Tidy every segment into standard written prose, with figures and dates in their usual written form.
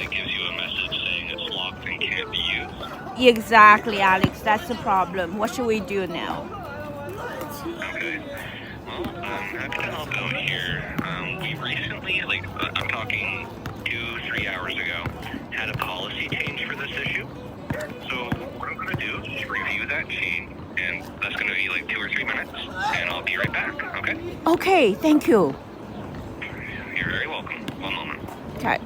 it gives you a message saying it's locked and can't be used. Exactly, Alex. That's the problem. What should we do now? Okay. Well, I'm happy to help out here. We recently, I'm talking 2-3 hours ago, had a policy change for this issue. So what I'm going to do is review that change, and that's going to be like 2 or 3 minutes, and I'll be right back, okay? Okay, thank you. You're very welcome. One moment. Okay.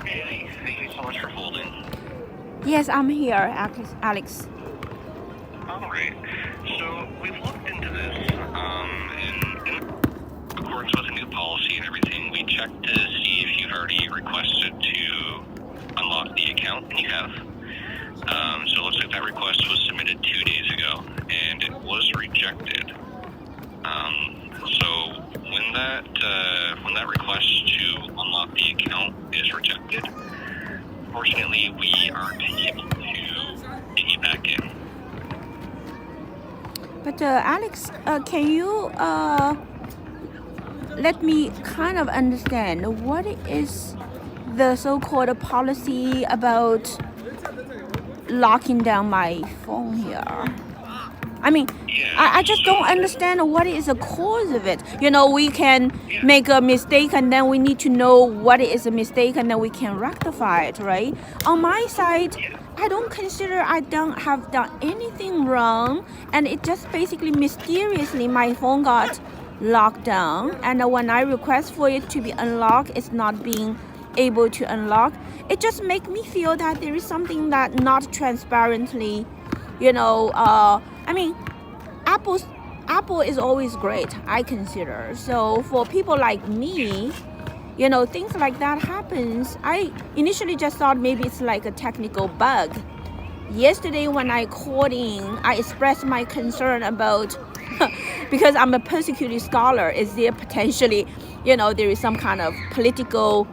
Hey, thank you so much for holding. Yes, I'm here, Alex. All right. So we've looked into this, in accordance with a new policy and everything. We checked to see if you've already requested to unlock the account, and you have. So it looks like that request was submitted 2 days ago, and it was rejected. So when that request to unlock the account is rejected, unfortunately, we aren't able to get you back in. But Alex, can you let me kind of understand what is the so-called policy about locking down my phone here? I mean, I just don't understand what is the cause of it. You know, we can make a mistake and then we need to know what is a mistake and then we can rectify it, right? On my side, I don't consider I don't have done anything wrong, and it just basically mysteriously my phone got locked down, and when I request for it to be unlocked, it's not being able to unlock. It just makes me feel that there is something that not transparently, you know, I mean, Apple is always great, I consider. So for people like me, you know, things like that happens. I initially just thought maybe it's like a technical bug. Yesterday when I called in, I expressed my concern about because I'm a persecuted scholar, is there potentially, you know, there is some kind of political,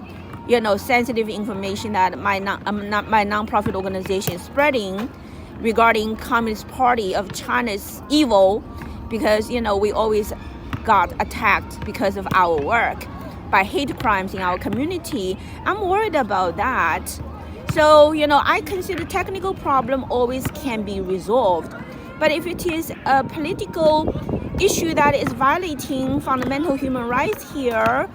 you know, sensitive information that my nonprofit organization is spreading regarding Communist Party of China's evil, because, you know, we always got attacked because of our work by hate crimes in our community. I'm worried about that. So, you know, I consider technical problem always can be resolved. But if it is a political issue that is violating fundamental human rights here,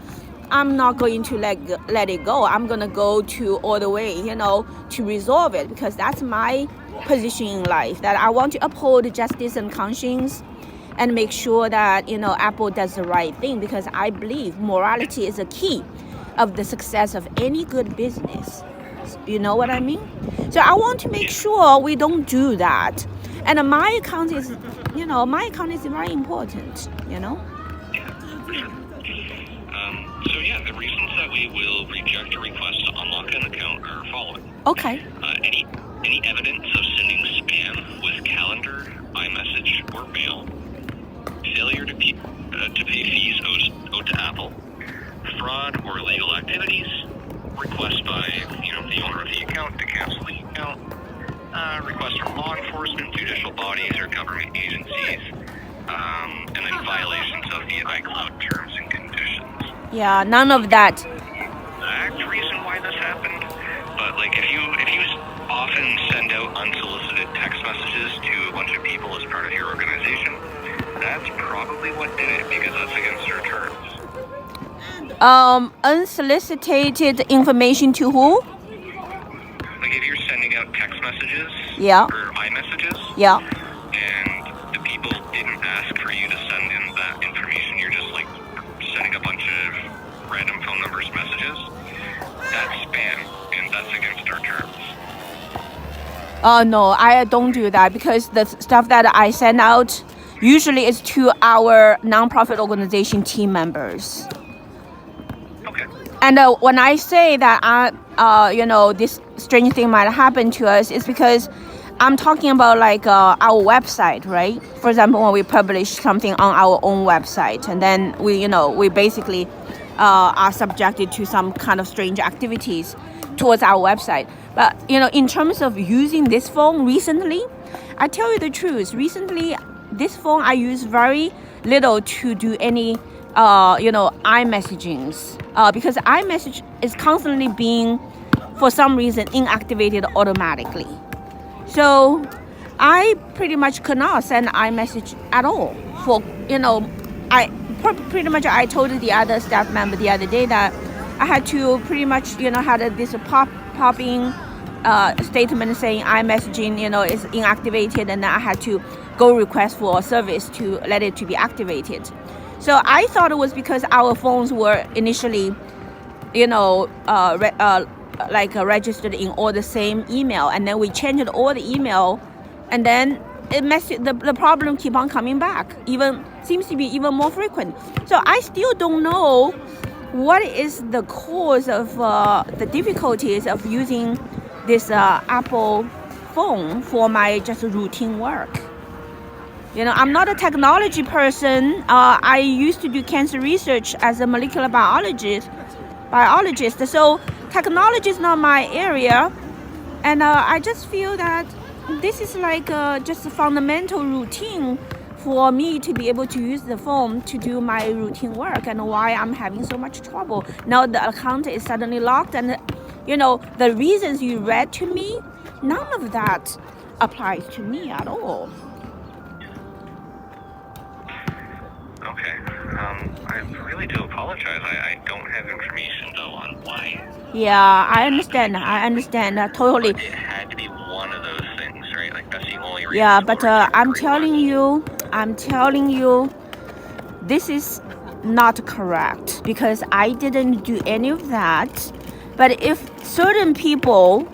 I'm not going to let it go. I'm going to go to all the way, to resolve it, because that's my position in life, that I want to uphold justice and conscience and make sure that, Apple does the right thing, because I believe morality is a key of the success of any good business. You know what I mean? So I want to make sure we don't do that. And my account is very important, So yeah, the reasons that we will reject a request to unlock an account are following. Okay. Any evidence of sending spam with calendar, iMessage, or mail, failure to pay fees owed to Apple, fraud or illegal activities, request by the owner of the account to cancel the account, request from law enforcement, judicial bodies, or government agencies, and then violations of the iCloud terms and conditions. Yeah, none of that. Exact reason why this happened, but if you often send out unsolicited text messages to a bunch of people as part of your organization, that's probably what did it, because that's against our terms. Unsolicited information to who? If you're sending out text messages, Yeah, or iMessages, yeah. and the people didn't ask for you to send in that information, you're just sending a bunch of random phone numbers messages, that's spam, and that's against our terms. No, I don't do that, because the stuff that I send out usually is to our nonprofit organization team members. Okay. And when I say that this strange thing might happen to us, it's because I'm talking about our website, right? For example, when we publish something on our own website, and then we basically are subjected to some kind of strange activities towards our website. But in terms of using this phone recently, I tell you the truth. Recently, this phone I use very little to do any iMessagings, because iMessage is constantly being, for some reason, inactivated automatically. So I pretty much could not send iMessage at all. I told the other staff member the other day that I had to pretty much, had this popping statement saying iMessaging, is inactivated, and I had to go request for a service to let it to be activated. So I thought it was because our phones were initially, registered in all the same email, and then we changed all the email, and then the problem keep on coming back, seems to be even more frequent. So I still don't know what is the cause of the difficulties of using this Apple phone for my just routine work. I'm not a technology person. I used to do cancer research as a molecular biologist. So technology is not my area, and I just feel that this is just a fundamental routine for me to be able to use the phone to do my routine work, and why I'm having so much trouble. Now the account is suddenly locked, and the reasons you read to me, none of that applies to me at all. Okay. I really do apologize. I don't have information though on why. Yeah, I understand totally. But it had to be one of those things, right? That's the only reason. Yeah, but I'm telling you, this is not correct, because I didn't do any of that. But if certain people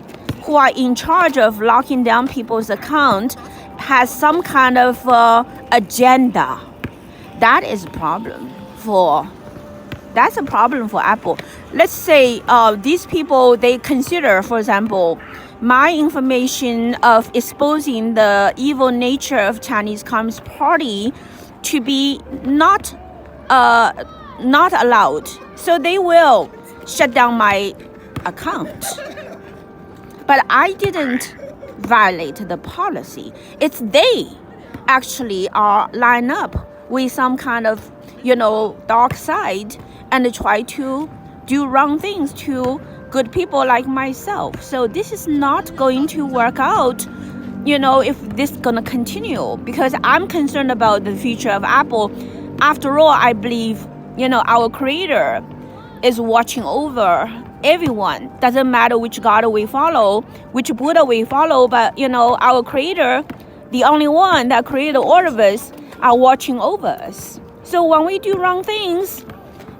who are in charge of locking down people's account has some kind of agenda, that's a problem for Apple. Let's say these people, they consider, for example, my information of exposing the evil nature of Chinese Communist Party to be not allowed. So they will shut down my account. But I didn't violate the policy. It's they actually are lined up with some kind of, dark side, and try to do wrong things to good people like myself. So this is not going to work out if this gonna continue, because I'm concerned about the future of Apple. After all, I believe, our creator is watching over everyone. Doesn't matter which God we follow, which Buddha we follow, but our creator, the only one that created all of us, are watching over us. So when we do wrong things,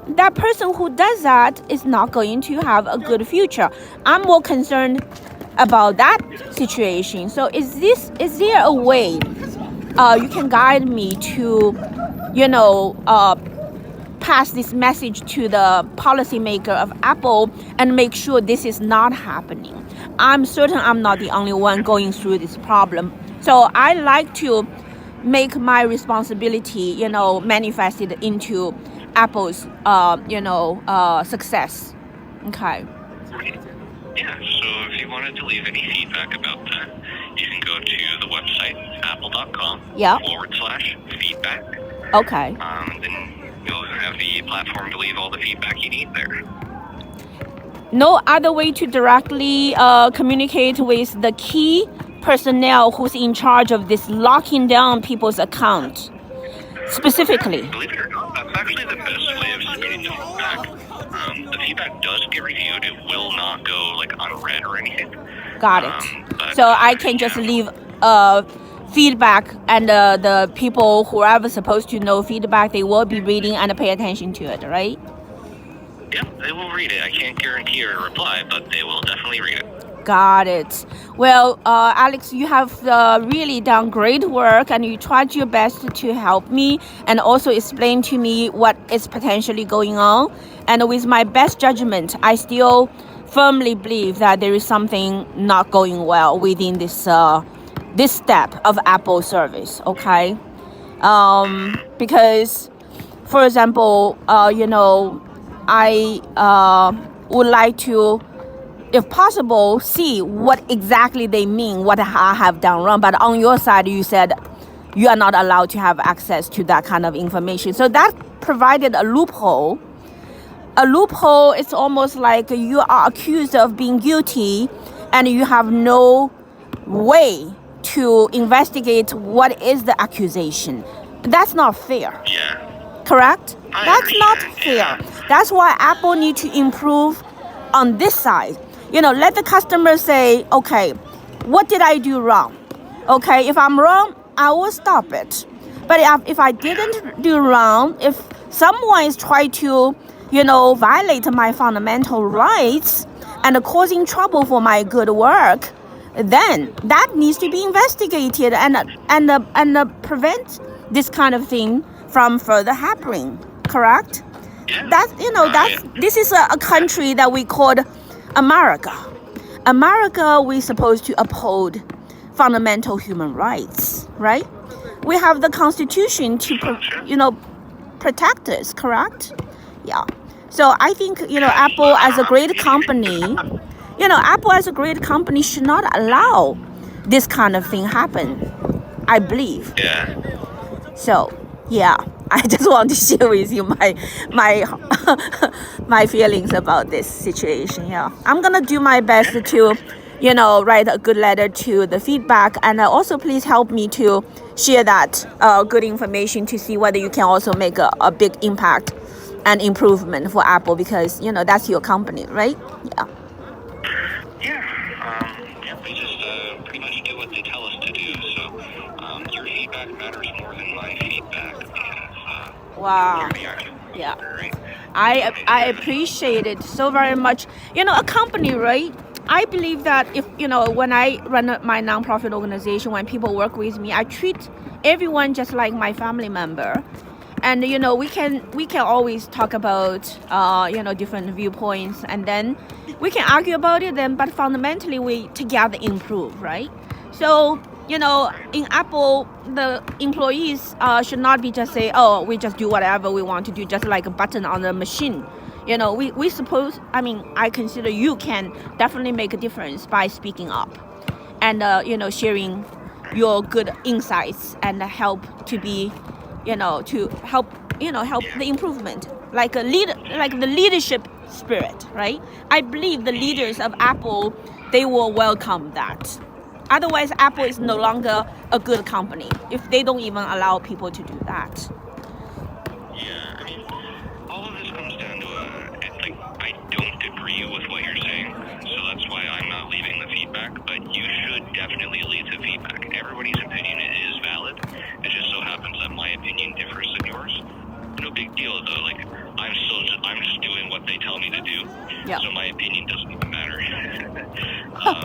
that person who does that is not going to have a good future. I'm more concerned about that situation. So is there a way you can guide me to pass this message to the policymaker of Apple and make sure this is not happening? I'm certain I'm not the only one going through this problem. So I like to make my responsibility, manifested into Apple's, success. Okay. Yeah, so if you wanted to leave any feedback about that, you can go to the website, apple.com Yeah. /feedback. Okay. Then you'll have the platform to leave all the feedback you need there. No other way to directly communicate with the key personnel who's in charge of this locking down people's account specifically? Believe it or not, that's actually the best way of submitting the feedback. The feedback does get reviewed. It will not go unread or anything. Got it. But, So I can just leave feedback, and the people, whoever's supposed to know feedback, they will be reading and pay attention to it, right? Yeah, they will read it. I can't guarantee a reply, but they will definitely read it. Got it. Well, Alex, you have really done great work, and you tried your best to help me and also explain to me what is potentially going on. And with my best judgment, I still firmly believe that there is something not going well within this step of Apple service. Okay, because, for example, I would like to, if possible, see what exactly they mean, what I have done wrong. But on your side, you said you are not allowed to have access to that kind of information. So that provided a loophole. A loophole is almost like you are accused of being guilty and you have no way to investigate what is the accusation. That's not fair. Yeah. Correct? That's not understand, fair. yeah. That's why Apple need to improve on this side. Let the customer say, okay, what did I do wrong? Okay, if I'm wrong, I will stop it. But if I didn't do wrong, if someone is trying to, violate my fundamental rights and causing trouble for my good work, then that needs to be investigated and prevent this kind of thing from further happening. Correct? Yeah. This is a country that we called America. America, we're supposed to uphold fundamental human rights, right? We have the Constitution to, protect us, correct? Yeah. So I think, Apple as a great company, should not allow this kind of thing happen, I believe. Yeah. So, yeah, I just want to share with you my feelings about this situation. Yeah, I'm gonna do my best to, write a good letter to the feedback, and also please help me to share that good information to see whether you can also make a big impact and improvement for Apple, because that's your company, right? Yeah. Yeah, we just pretty much do what they tell us to do. So your feedback matters more than my feedback because Wow. you're the actual Yeah. right? I appreciate it so very much. A company, right? I believe that if, when I run my nonprofit organization, when people work with me, I treat everyone just like my family member. And, we can always talk about, different viewpoints, and then we can argue about it then, but fundamentally we together improve, right? So, in Apple, the employees should not be just say, oh, we just do whatever we want to do, just like a button on the machine. I consider you can definitely make a difference by speaking up and, sharing your good insights and help to be, to help the improvement, like the leadership spirit, right? I believe the leaders of Apple, they will welcome that. Otherwise, Apple is no longer a good company if they don't even allow people to do that. Yeah, I mean, all of this comes down to I don't agree with what you're saying, so that's why I'm not leaving the feedback, but you should definitely leave the feedback. Everybody's opinion is valid. It just so happens that my opinion differs than yours. No big deal though, like, I'm just doing what they tell me to do, Yeah. so my opinion doesn't even matter.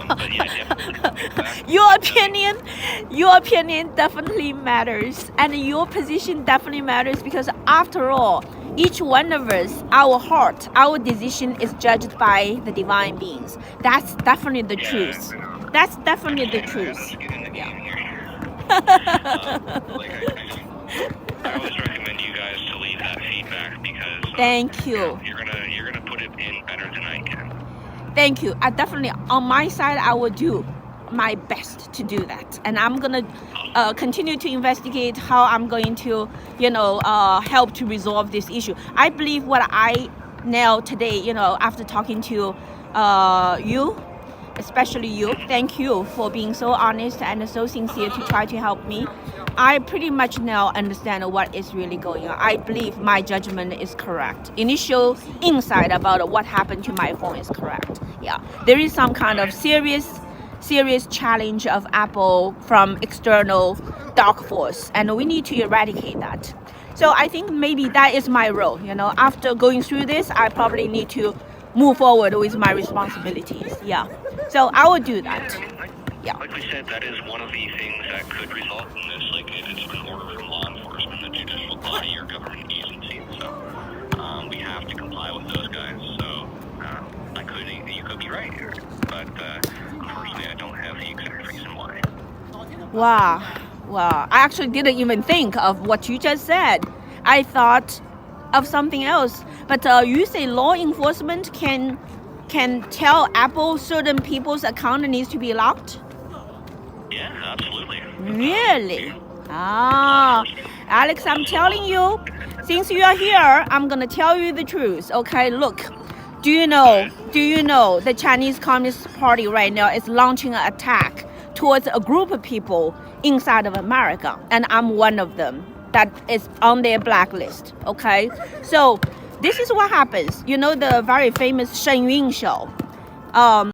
But yeah, definitely. Your opinion definitely matters, and your position definitely matters, because after all, each one of us, our heart, our decision is judged by the divine beings. That's definitely the truth. That's definitely the truth. Let's get in the Yeah. game here. I always recommend you guys to leave that feedback because Thank you. You're gonna put it in better than I can. Thank you. I definitely, on my side, I will do my best to do that, and I'm gonna continue to investigate how I'm going to, help to resolve this issue. I believe what I nailed today, after talking to you, especially you. Thank you for being so honest and so sincere to try to help me. I pretty much now understand what is really going on. I believe my judgment is correct. Initial insight about what happened to my phone is correct. Yeah, there is some kind of serious challenge of Apple from external dark force, and we need to eradicate that. So I think maybe that is my role. After going through this, I probably need to move forward with my responsibilities. Yeah, so I will do that. Yeah. Like we said, that is one of the things that could result in this. Like, if it's an order from law enforcement, the judicial body or government agency. So we have to comply with those guys. So you could be right here, but unfortunately, I don't have the exact reason why. Wow. I actually didn't even think of what you just said. I thought of something else. But you say law enforcement can tell Apple certain people's account needs to be locked? Yeah, absolutely. Really? Alex, I'm telling you, since you are here, I'm gonna tell you the truth. Okay, look. Do you know the Chinese Communist Party right now is launching an attack towards a group of people inside of America, and I'm one of them that is on their blacklist. Okay, so this is what happens. The very famous Shen Yun show.